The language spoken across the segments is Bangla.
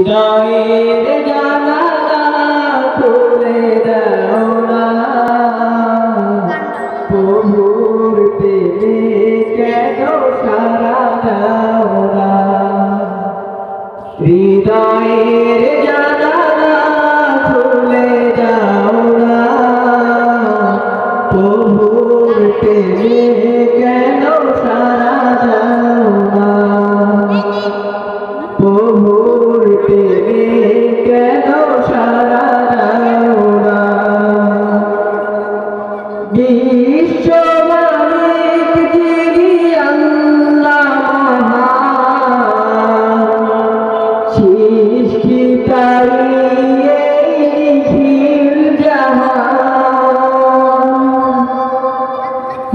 হৃদয়ের জানালা খুলে দাও না, প্রভুর প্রেমে কেন সারা দাও না। হৃদয়ের জানালা খুলে দাও না, প্রভুর প্রেমে কেন সারা দাও না। প্রভুর প্রেমে কেন সারা দাও না। বিশ্ব মালিক যিনি আল্লাহ মহান, সৃষ্টিকারী এই নিখিল জাহান।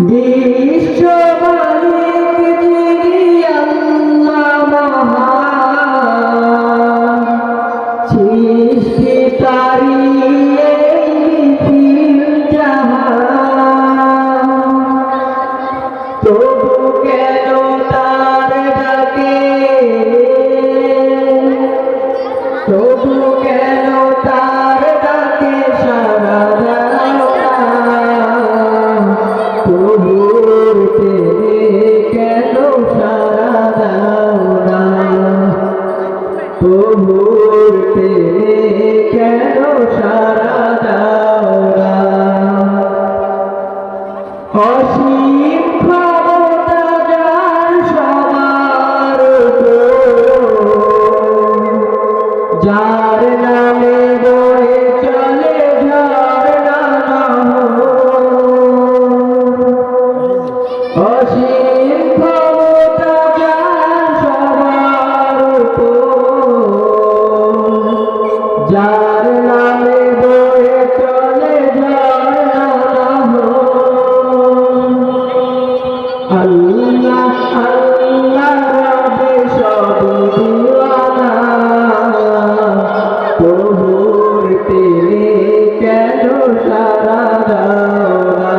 বিশ্ব মালিক যিনি আল্লাহ মহান, সৃষ্টিকারী এই নিখিল জাহান। তবু কেন তার ডাকে, তবু কেন তার ডাকে সাড়া দাও না। প্রভুর প্রেমে কেন সাড়া দাও না। প্রভুর প্রেমে কেন সাড়া দাও না। অসীম ক্ষমতা যার সবার উপর, যার নামে বয়ে চলে ঝর্ণা নহর। অসীম ক্ষমতা যার সবার উপর, যার নামে বয়ে চলে ঝর্ণা নহর। আল্লাহ আল্লাহ রবে সবই দিওয়ানা, প্রভুর প্রেমে কেন সাড়া দাও না।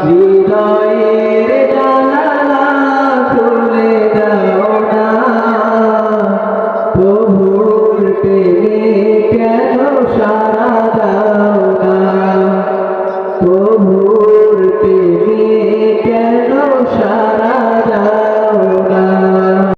হৃদয়ের জানালা খুলে দাও না, প্রভুর প্রেমে কেন